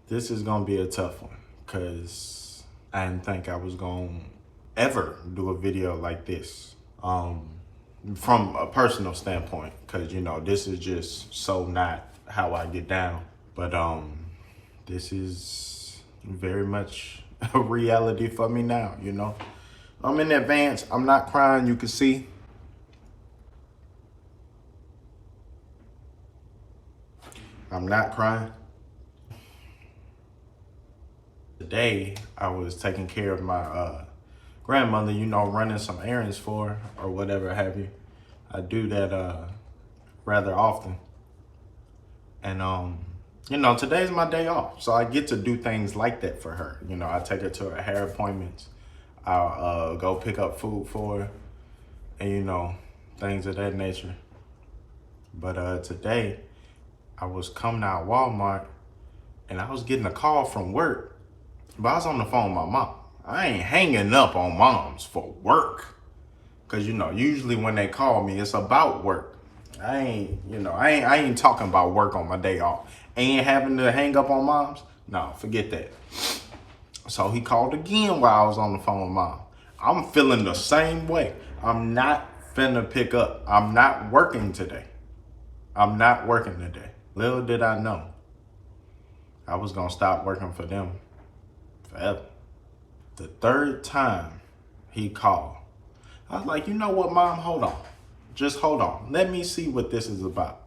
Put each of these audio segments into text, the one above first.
This is gonna be a tough one because I didn't think I was gonna ever do a video like this. From a personal standpoint, because this is just so not how I get down. But this is very much a reality for me now. I'm in advance. I'm not crying, you can see. I'm not crying. Today, I was taking care of my grandmother, running some errands for her or whatever have you. I do that rather often. And, today's my day off. So I get to do things like that for her. I take her to her hair appointments. I'll go pick up food for her and, things of that nature. But today, I was coming out of Walmart and I was getting a call from work. But I was on the phone with my mom. I ain't hanging up on moms for work. Cause usually when they call me, it's about work. I ain't talking about work on my day off. Ain't having to hang up on moms. No, forget that. So he called again while I was on the phone with mom. I'm feeling the same way. I'm not finna pick up. I'm not working today. Little did I know, I was gonna stop working for them forever. The third time he called, I was like, you know what, mom, hold on. Just hold on. Let me see what this is about.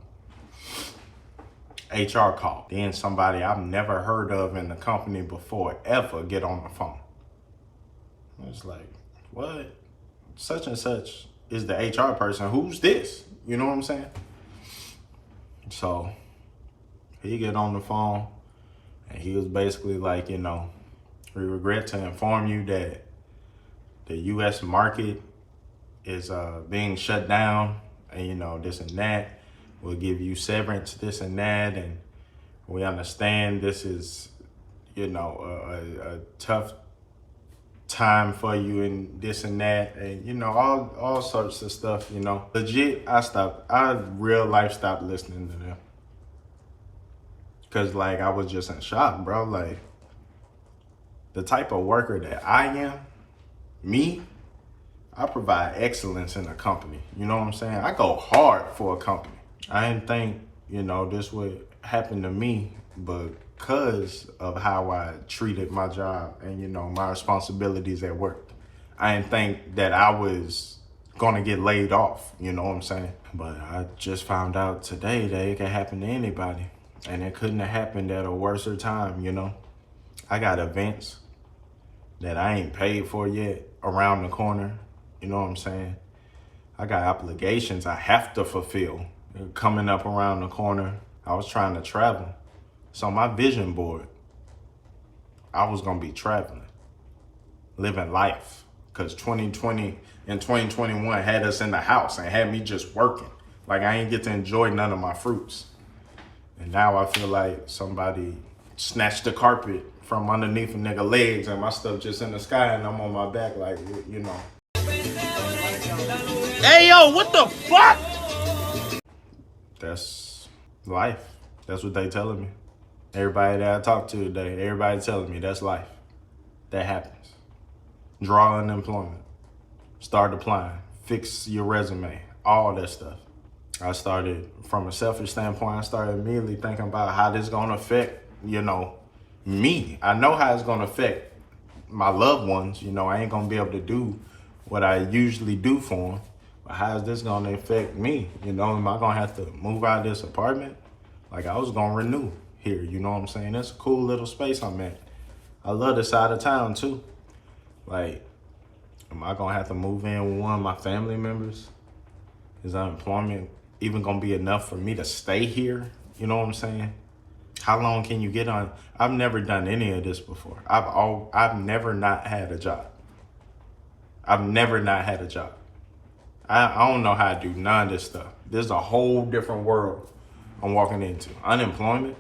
HR call. Then somebody I've never heard of in the company before ever get on the phone. I was like, what? Such and such is the HR person. Who's this? You know what I'm saying? So he get on the phone and he was basically like, we regret to inform you that the U.S. market is being shut down and, this and that. We'll give you severance, this and that. And we understand this is, a tough time for you and this and that. And, all sorts of stuff, Legit, I real life stopped listening to them. Cause I was just in shock, bro. Like the type of worker that I am, I provide excellence in a company. You know what I'm saying? I go hard for a company. I didn't think, this would happen to me because of how I treated my job and, my responsibilities at work. I didn't think that I was gonna get laid off, you know what I'm saying? But I just found out today that it can happen to anybody. And it couldn't have happened at a worser time, I got events that I ain't paid for yet around the corner. You know what I'm saying? I got obligations I have to fulfill coming up around the corner. I was trying to travel. So my vision board, I was gonna be traveling, living life. Cause 2020 and 2021 had us in the house and had me just working. Like I ain't get to enjoy none of my fruits. And now I feel like somebody snatched the carpet from underneath a nigga legs and my stuff just in the sky and I'm on my back like. Hey, yo, what the fuck? That's life. That's what they telling me. Everybody that I talk to today, everybody telling me that's life. That happens. Draw unemployment. Start applying. Fix your resume. All that stuff. I started, from a selfish standpoint, I started immediately thinking about how this gonna affect, me. I know how it's gonna affect my loved ones. I ain't gonna be able to do what I usually do for them. But how is this gonna affect me? Am I gonna have to move out of this apartment? Like I was gonna renew here, you know what I'm saying? It's a cool little space I'm at. I love this side of town too. Like, am I gonna have to move in with one of my family members? Is unemployment even gonna be enough for me to stay here? You know what I'm saying? How long can you get on? I've never done any of this before. I've never not had a job. I don't know how to do none of this stuff. This is a whole different world I'm walking into. Unemployment.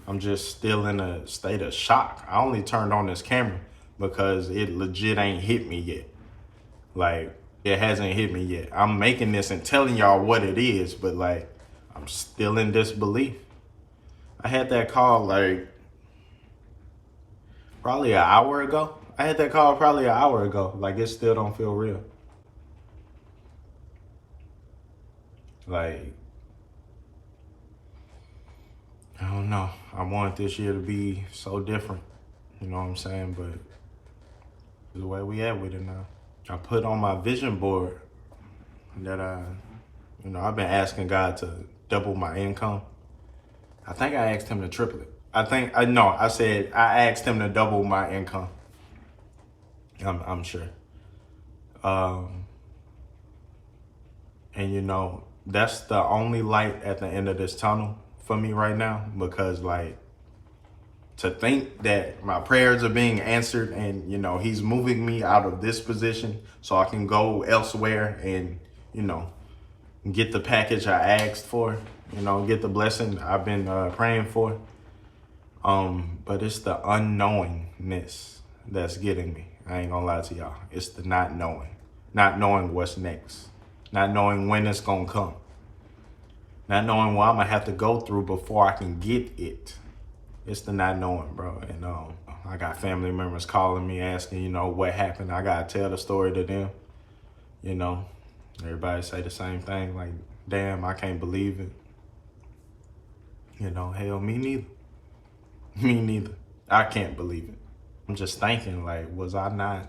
I'm just still in a state of shock. I only turned on this camera because it legit ain't hit me yet. Like, It hasn't hit me yet. I'm making this and telling y'all what it is, but like, I'm still in disbelief. I had that call like probably an hour ago. Like, it still don't feel real. Like, I don't know. I want this year to be so different. You know what I'm saying? But the way we at with it now. I put on my vision board that I've been asking God to double my income. I think I asked him to triple it. I said I asked him to double my income. I'm sure. And that's the only light at the end of this tunnel for me right now, because like, to think that my prayers are being answered and, he's moving me out of this position so I can go elsewhere and, get the package I asked for, get the blessing I've been praying for. But it's the unknowingness that's getting me. I ain't gonna lie to y'all. It's the not knowing what's next, not knowing when it's gonna come, not knowing what I'm gonna have to go through before I can get it. It's the not knowing, bro. And I got family members calling me asking, what happened. I gotta tell the story to them. Everybody say the same thing, like, damn, I can't believe it. Hell, me neither. Me neither. I can't believe it. I'm just thinking, like, was I not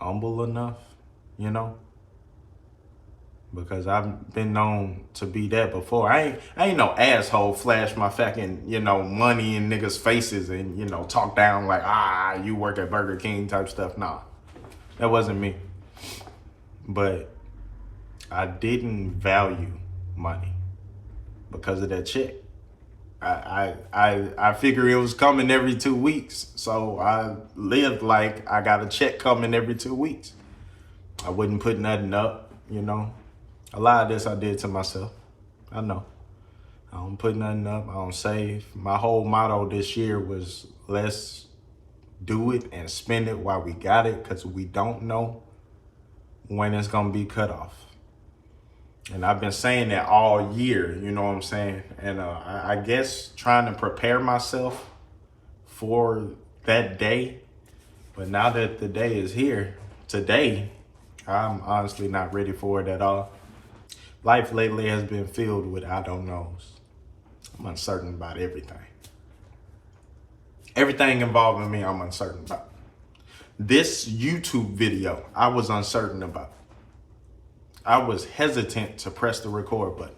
humble enough? Because I've been known to be that before. I ain't no asshole flash my fucking, money in niggas' faces and, talk down like, you work at Burger King type stuff. Nah, that wasn't me. But I didn't value money because of that check. I figure it was coming every 2 weeks. So I lived like I got a check coming every 2 weeks. I wouldn't put nothing up, A lot of this I did to myself. I know. I don't put nothing up. I don't save. My whole motto this year was, let's do it and spend it while we got it, because we don't know when it's going to be cut off. And I've been saying that all year, you know what I'm saying? And I guess trying to prepare myself for that day. But now that the day is here, today, I'm honestly not ready for it at all. Life lately has been filled with I don't knows. I'm uncertain about everything. Everything involving me, I'm uncertain about. This YouTube video, I was uncertain about. I was hesitant to press the record button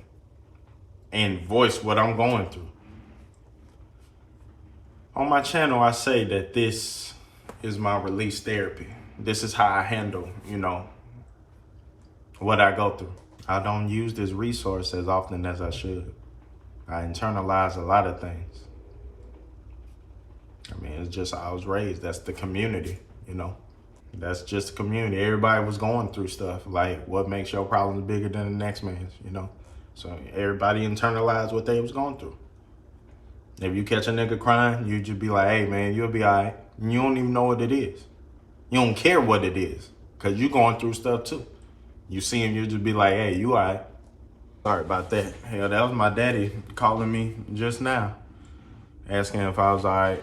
and voice what I'm going through. On my channel, I say that this is my release therapy. This is how I handle, what I go through. I don't use this resource as often as I should. I internalize a lot of things. I mean, it's just how I was raised. That's the community, That's just the community. Everybody was going through stuff. Like, what makes your problems bigger than the next man's, So everybody internalized what they was going through. If you catch a nigga crying, you just be like, hey, man, you'll be all right. And you don't even know what it is. You don't care what it is, because you going through stuff too. You see him, you just be like, hey, you all right. Sorry about that. Hell, that was my daddy calling me just now, asking if I was all right,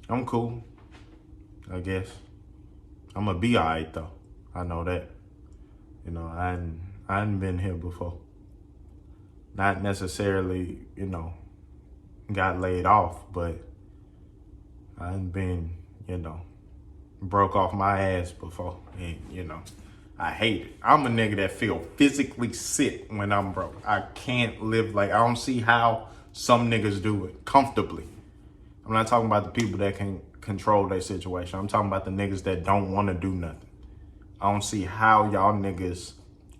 I'm cool, I guess. I'm gonna be all right, though. I know that. I hadn't been here before. Not necessarily, got laid off, but I hadn't been, broke off my ass before. And, I hate it. I'm a nigga that feel physically sick when I'm broke. I can't live like, I don't see how some niggas do it comfortably. I'm not talking about the people that can control their situation. I'm talking about the niggas that don't want to do nothing. I don't see how y'all niggas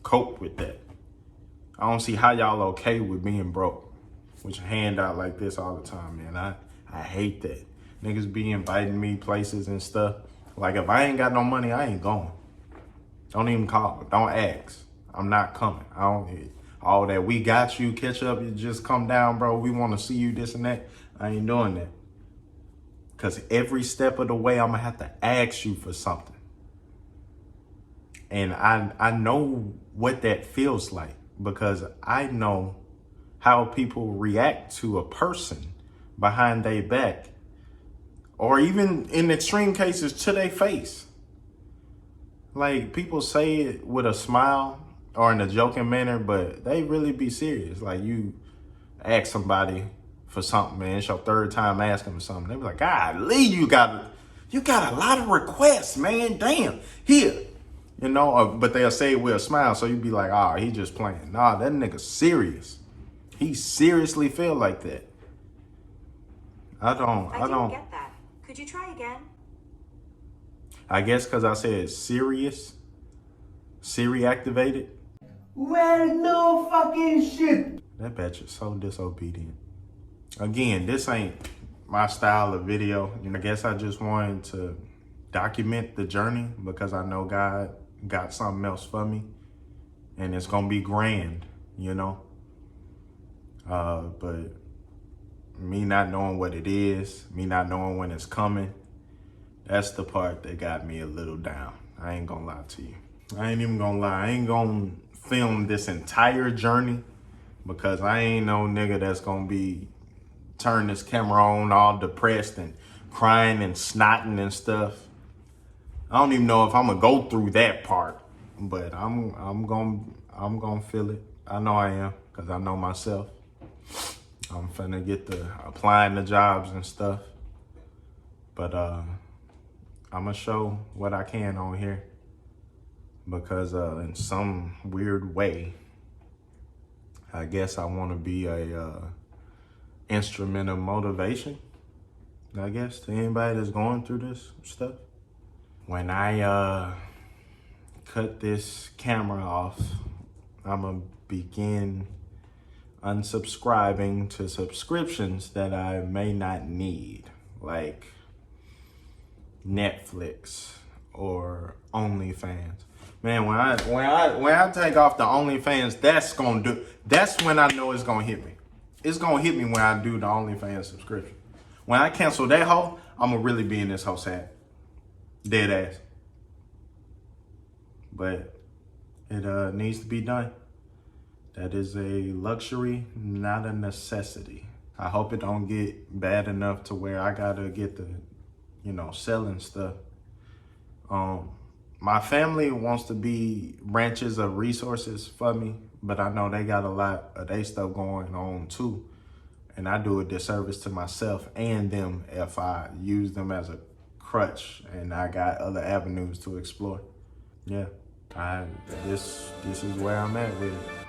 cope with that. I don't see how y'all okay with being broke, with your hand out like this all the time, man. I hate that. Niggas be inviting me places and stuff. Like, if I ain't got no money, I ain't going. Don't even call. Don't ask. I'm not coming. I don't. All that we got you, catch up, you just come down, bro. We want to see you, this and that. I ain't doing that. Because every step of the way, I'm going to have to ask you for something. And I know what that feels like because I know how people react to a person behind their back, or even in extreme cases to their face. Like, people say it with a smile or in a joking manner, but they really be serious. Like, you ask somebody for something, man, it's your third time asking them something. They be like, golly, you got a lot of requests, man. Damn, here. You know, but they'll say it with a smile, so you be like, oh, he just playing. Nah, that nigga serious. He seriously feel like that. I don't get that. Could you try again? I guess because I said serious, Siri activated. Well, no fucking shit. That bitch is so disobedient. Again, this ain't my style of video. I guess I just wanted to document the journey because I know God got something else for me, and it's gonna be grand, you know. But me not knowing what it is, me not knowing when it's coming, that's the part that got me a little down. I ain't gonna lie to you. I ain't even gonna lie. I ain't gonna film this entire journey because I ain't no nigga that's gonna be turn this camera on all depressed and crying and snotting and stuff. I don't even know if I'm gonna go through that part, but I'm gonna feel it. I know I am, cause I know myself. I'm finna get to applying the jobs and stuff, but I'm gonna show what I can on here because in some weird way, I guess I want to be a instrument of motivation, I guess, to anybody that's going through this stuff. When I cut this camera off, I'm gonna begin unsubscribing to subscriptions that I may not need, like Netflix or OnlyFans. Man, when I take off the OnlyFans, that's when I know it's gonna hit me. It's gonna hit me when I do the OnlyFans subscription. When I cancel that hoe, I'm gonna really be in this hoe sad. Dead ass. But it needs to be done. That is a luxury, not a necessity. I hope it don't get bad enough to where I gotta get the, selling stuff. My family wants to be branches of resources for me, but I know they got a lot of their stuff going on too. And I do a disservice to myself and them if I use them as a crutch and I got other avenues to explore. Yeah, this is where I'm at with it.